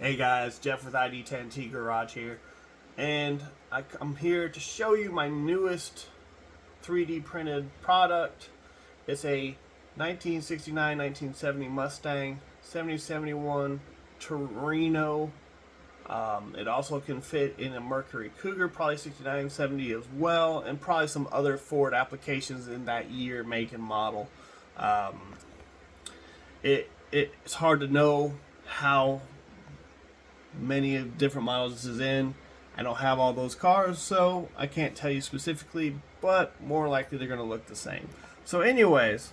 Hey guys, Jeff with ID10T Garage here, and I'm here to show you my newest 3D printed product. It's a 1969-1970 Mustang 7071 Torino. It also can fit in a Mercury Cougar, probably 69-70 as well, and probably some other Ford applications in that year, make, and model. It's hard to know how many different models this is in. I don't have all those cars, so I can't tell you specifically, but more likely they're going to look the same. So anyways,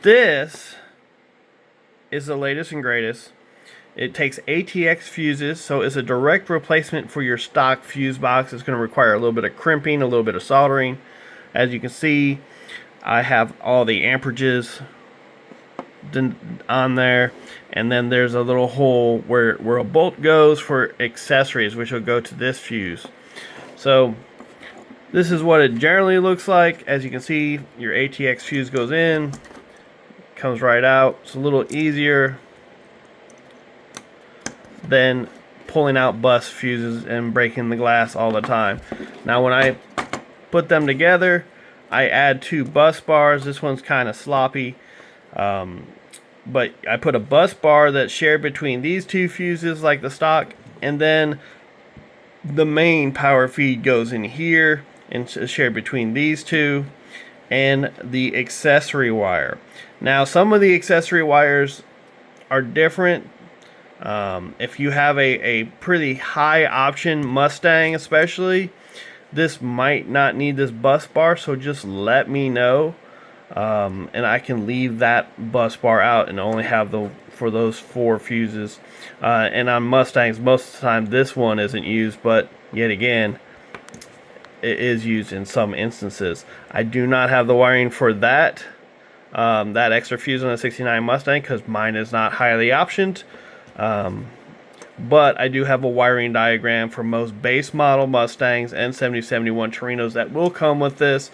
this is the latest and greatest. It takes ATX fuses, so it's a direct replacement for your stock fuse box. It's going to require a little bit of crimping, a little bit of soldering. As you can see, I have all the amperages on there, and then there's a little hole where a bolt goes for accessories, which will go to this fuse. So this is what it generally looks like. As you can see, your ATX fuse goes in, comes right out. It's a little easier than pulling out bus fuses and breaking the glass all the time. Now when I put them together, I add 2 bus bars. This one's kind of sloppy, but I put a bus bar that's shared between these 2 fuses like the stock, and then the main power feed goes in here and is shared between these 2 and the accessory wire. Now some of the accessory wires are different. If you have a pretty high option Mustang especially, this might not need this bus bar, so just let me know, and I can leave that bus bar out and only have for those 4 fuses. And on Mustangs, most of the time this one isn't used, but yet again it is used in some instances. I do not have the wiring for that extra fuse on a 69 Mustang because mine is not highly optioned. But I do have a wiring diagram for most base model Mustangs and 7071 Torinos that will come with this.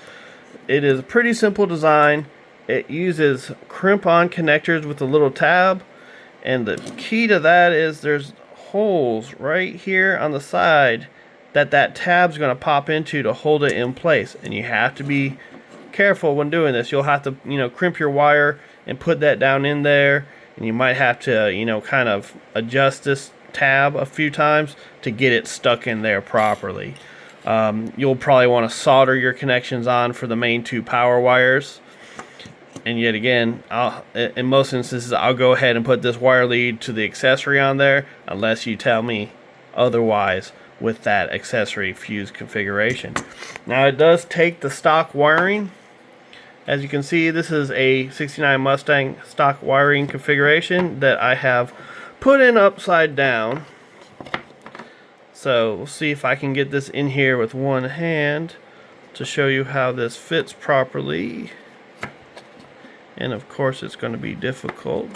It is a pretty simple design. It uses crimp-on connectors with a little tab, and the key to that is there's holes right here on the side that tab's going to pop into to hold it in place, and you have to be careful when doing this. You'll have to crimp your wire and put that down in there, and you might have to kind of adjust this tab a few times to get it stuck in there properly. You'll probably want to solder your connections on for the main 2 power wires, and yet again, in most instances I'll go ahead and put this wire lead to the accessory on there unless you tell me otherwise with that accessory fuse configuration. Now it does take the stock wiring. As you can see, this is a 69 Mustang stock wiring configuration that I have put in upside down. So we'll see if I can get this in here with one hand to show you how this fits properly. And of course it's going to be difficult.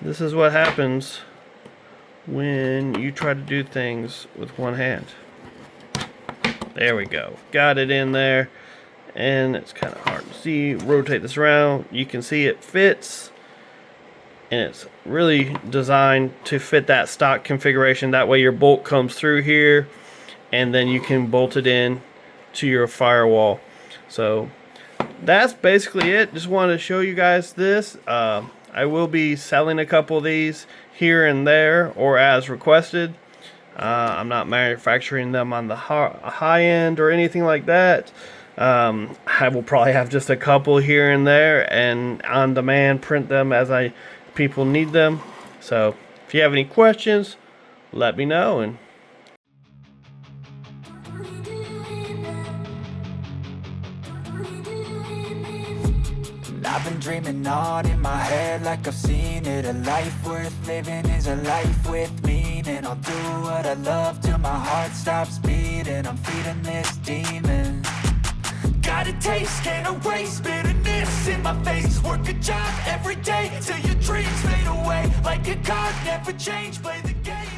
This is what happens when you try to do things with one hand. There we go. Got it in there, and it's kind of hard to see. Rotate this around. You can see it fits, and it's really designed to fit that stock configuration. That way your bolt comes through here, and then you can bolt it in to your firewall. So that's basically it. Just wanted to show you guys this. I will be selling a couple of these here and there, or as requested. I'm not manufacturing them on the high end or anything like that. I will probably have just a couple here and there, and on demand print them as people need them. So if you have any questions, let me know. And I've been dreaming on in my head like I've seen it. A life worth living is a life with meaning. I'll do what I love till my heart stops beating. I'm feeding this demon. Got a taste, can't erase bitterness in my face. Work a job every day till your dreams fade away. Like a card, never change, play the game.